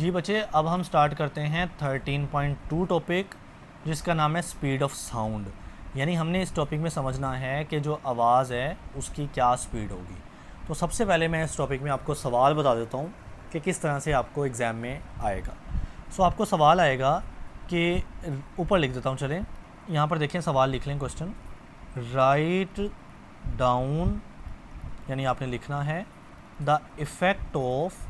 जी बच्चे, अब हम स्टार्ट करते हैं 13.2 टॉपिक, जिसका नाम है स्पीड ऑफ साउंड। यानी हमने इस टॉपिक में समझना है कि जो आवाज़ है उसकी क्या स्पीड होगी। तो सबसे पहले मैं इस टॉपिक में आपको सवाल बता देता हूँ कि किस तरह से आपको एग्ज़ाम में आएगा। आपको सवाल आएगा कि ऊपर लिख देता हूँ, चलें यहाँ पर देखें, सवाल लिख लें, क्वेश्चन राइट डाउन, यानी आपने लिखना है द इफ़ेक्ट ऑफ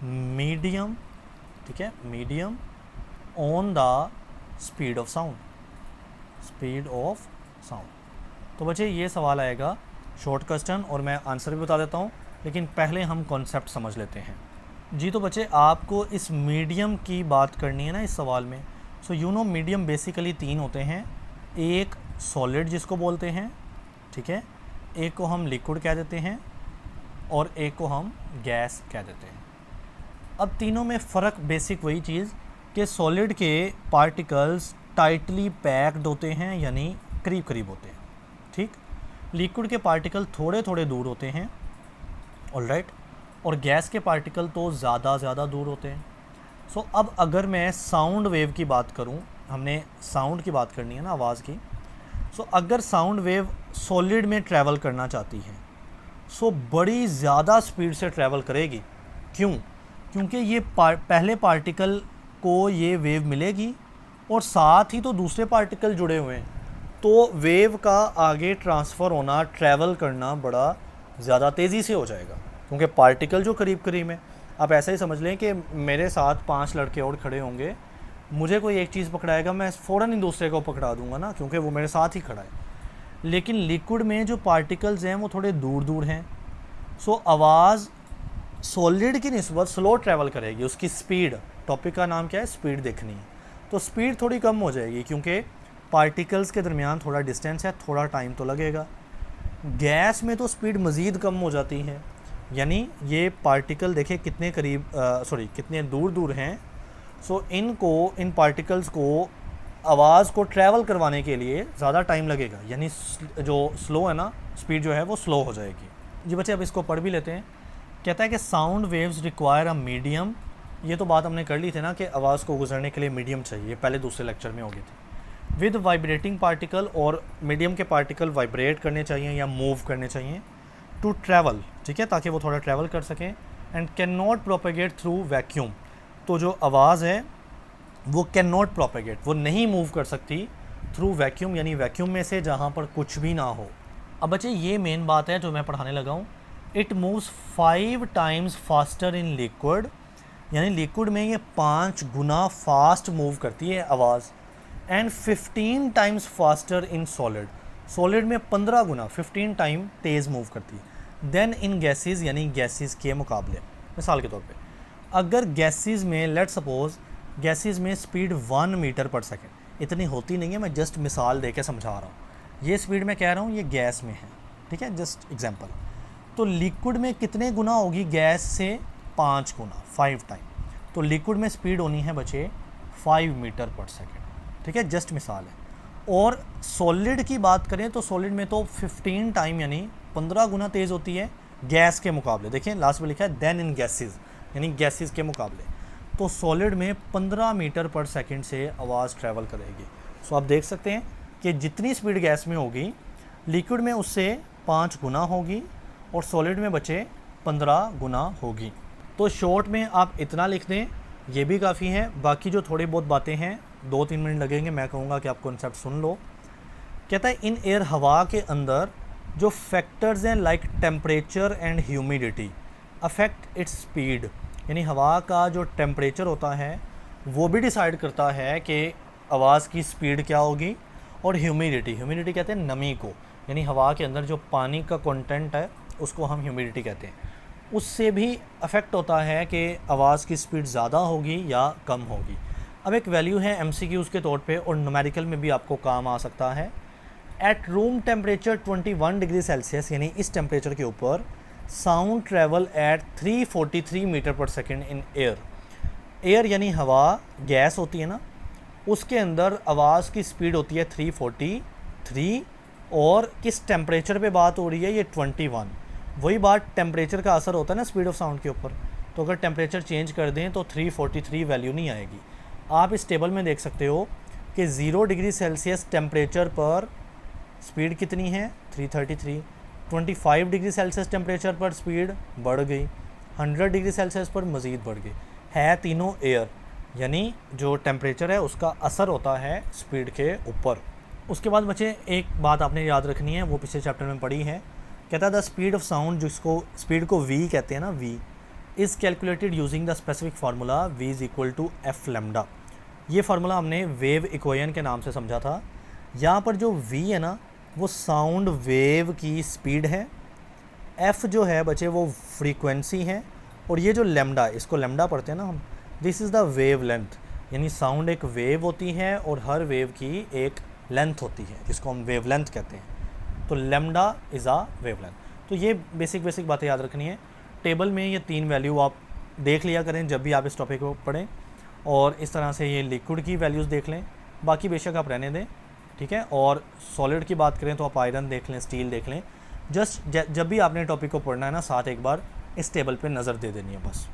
मीडियम, ठीक है, medium on the speed of sound, तो बच्चे ये सवाल आएगा, शॉर्ट क्वेश्चन, और मैं आंसर भी बता देता हूँ, लेकिन पहले हम कॉन्सेप्ट समझ लेते हैं। जी तो बच्चे, आपको इस मीडियम की बात करनी है ना इस सवाल में। मीडियम बेसिकली तीन होते हैं, एक सॉलिड जिसको बोलते हैं, ठीक है, एक को हम लिक्विड कह देते हैं और एक को हम गैस कह देते हैं। अब तीनों में फ़र्क बेसिक वही चीज़ कि सॉलिड के पार्टिकल्स टाइटली पैक्ड होते हैं, यानी करीब करीब होते हैं, ठीक। लिक्विड के पार्टिकल थोड़े थोड़े दूर होते हैं, ऑलराइट, और गैस के पार्टिकल तो ज़्यादा दूर होते हैं। अब अगर मैं साउंड वेव की बात करूं, हमने साउंड की बात करनी है ना, आवाज़ की। अगर साउंड वेव सॉलिड में ट्रैवल करना चाहती है बड़ी ज़्यादा स्पीड से ट्रैवल करेगी। क्यों? क्योंकि ये पहले पार्टिकल को ये वेव मिलेगी और साथ ही तो दूसरे पार्टिकल जुड़े हुए हैं, तो वेव का आगे ट्रांसफ़र होना, ट्रैवल करना बड़ा ज़्यादा तेज़ी से हो जाएगा, क्योंकि पार्टिकल जो करीब करीब है। आप ऐसा ही समझ लें कि मेरे साथ 5 लड़के और खड़े होंगे, मुझे कोई एक चीज़ पकड़ाएगा, मैं फ़ौरन ही दूसरे को पकड़ा दूंगा ना, क्योंकि वो मेरे साथ ही खड़ा है। लेकिन लिक्विड में जो पार्टिकल्स हैं वो थोड़े दूर दूर हैं, आवाज़ सॉलिड की निस्बत स्लो ट्रैवल करेगी। उसकी स्पीड, टॉपिक का नाम क्या है, स्पीड देखनी है, तो स्पीड थोड़ी कम हो जाएगी, क्योंकि पार्टिकल्स के दरमियान थोड़ा डिस्टेंस है, थोड़ा टाइम तो लगेगा। गैस में तो स्पीड मज़ीद कम हो जाती है, यानी ये पार्टिकल देखें कितने करीब कितने दूर दूर हैं। इन पार्टिकल्स को आवाज़ को ट्रैवल करवाने के लिए ज़्यादा टाइम लगेगा, यानी जो स्लो है ना, स्पीड जो है वो स्लो हो जाएगी। जी बच्चे, अब इसको पढ़ भी लेते हैं। कहता है कि sound waves require a medium, ये तो बात हमने कर ली थी ना कि आवाज़ को गुजरने के लिए मीडियम चाहिए, पहले दूसरे लेक्चर में होगी थी। विद वाइब्रेटिंग पार्टिकल, और मीडियम के पार्टिकल वाइब्रेट करने चाहिए या मूव करने चाहिए, टू ट्रैवल, ठीक है, ताकि वो थोड़ा ट्रैवल कर सकें। And can not propagate through vacuum, तो जो आवाज़ है वो कैन नॉट प्रोपेगेट, वो नहीं मूव कर सकती थ्रू वैक्यूम, यानी वैक्यूम में से जहाँ पर कुछ भी ना हो। अब बच्चे ये मेन बात है जो मैं पढ़ाने लगा हूँ। It moves 5 times faster in liquid, यानी लिक्विड में ये 5 गुना फास्ट मूव करती है आवाज़। And 15 times faster in solid, solid में 15 गुना 15 टाइम तेज़ मूव करती है। देन इन गैसेस, यानी गैसेस के मुकाबले। मिसाल के तौर पे अगर गैसेस में, लेट सपोज गैसेस में स्पीड 1 मीटर पर सेकेंड, इतनी होती नहीं है, मैं जस्ट मिसाल दे के समझा रहा हूँ। ये स्पीड मैं कह रहा हूँ ये गैस में है, ठीक है, जस्ट एग्जांपल। तो लिक्विड में कितने गुना होगी गैस से? 5 गुना, 5 टाइम। तो लिक्विड में स्पीड होनी है बच्चे 5 मीटर पर सेकेंड, ठीक है, जस्ट मिसाल है। और सॉलिड की बात करें तो सॉलिड में तो 15 टाइम, यानी 15 गुना तेज़ होती है गैस के मुकाबले। देखिए लास्ट में लिखा है देन इन गैसेस, यानी गैसेस के मुकाबले। तो सॉलिड में 15 मीटर पर सेकंड से आवाज़ ट्रैवल करेगी। आप देख सकते हैं कि जितनी स्पीड गैस में होगी, लिक्विड में उससे 5 गुना होगी, और सॉलिड में बचे 15 गुना होगी। तो शॉर्ट में आप इतना लिख दें, ये भी काफ़ी है। बाकी जो थोड़ी बहुत बातें हैं 2-3 मिनट लगेंगे, मैं कहूँगा कि आप कॉन्सेप्ट सुन लो। कहता है इन एयर, हवा के अंदर जो फैक्टर्स हैं like temperature and humidity affect its speed, यानी हवा का जो टेम्परेचर होता है वो भी डिसाइड करता है कि आवाज़ की स्पीड क्या होगी। और ह्यूमिडिटी कहते हैं नमी को, यानी हवा के अंदर जो पानी का कंटेंट है उसको हम ह्यूमिडिटी कहते हैं, उससे भी अफेक्ट होता है कि आवाज़ की स्पीड ज़्यादा होगी या कम होगी। अब एक वैल्यू है MCQs के तौर पे, और न्यूमेरिकल में भी आपको काम आ सकता है। At room temperature 21 degree Celsius, यानी इस टेम्परेचर के ऊपर साउंड ट्रैवल एट 343 मीटर पर सेकेंड इन एयर यानी हवा, गैस होती है ना, उसके अंदर आवाज़ की स्पीड होती है 343, और किस टेम्परेचर पे बात हो रही है, ये 21, वही बात टेम्परेचर का असर होता है ना स्पीड ऑफ साउंड के ऊपर, तो अगर टेम्परेचर चेंज कर दें तो 343 वैल्यू नहीं आएगी। आप इस टेबल में देख सकते हो कि 0 डिग्री सेल्सियस टेम्परेचर पर स्पीड कितनी है 333, 25 डिग्री सेल्सियस टेम्परेचर पर स्पीड बढ़ गई, 100 डिग्री सेल्सियस पर मज़ीद बढ़ गई, है तीनों एयर, यानी जो टेम्परेचर है उसका असर होता है स्पीड के ऊपर। उसके बाद बच्चे एक बात आपने याद रखनी है, वो पिछले चैप्टर में पढ़ी है, कहता है द स्पीड ऑफ साउंड, जिसको स्पीड को वी कहते हैं ना, V is calculated using the specific formula V is equal to F lambda. ये फार्मूला हमने वेव इक्वेशन के नाम से समझा था। यहाँ पर जो वी है ना वो साउंड वेव की स्पीड है, एफ जो है बच्चे वो फ्रीक्वेंसी है, और ये जो लेमडा, इसको लेमडा पढ़ते हैं ना हम, this is the wave length, यानी साउंड एक वेव होती है और हर वेव की एक लेंथ होती है जिसको हम वेव लेंथ कहते हैं। तो lambda is a wave length. तो ये बेसिक बातें याद रखनी है। टेबल में ये 3 वैल्यू आप देख लिया करें जब भी आप इस टॉपिक को पढ़ें, और इस तरह से ये लिक्विड की वैल्यूज़ देख लें, बाकी बेशक आप रहने दें, ठीक है। और सॉलिड की बात करें तो आप आयरन देख लें, स्टील देख लें। जस्ट जब भी आपने टॉपिक को पढ़ना है ना, साथ एक बार इस टेबल पे नज़र दे देनी है बस।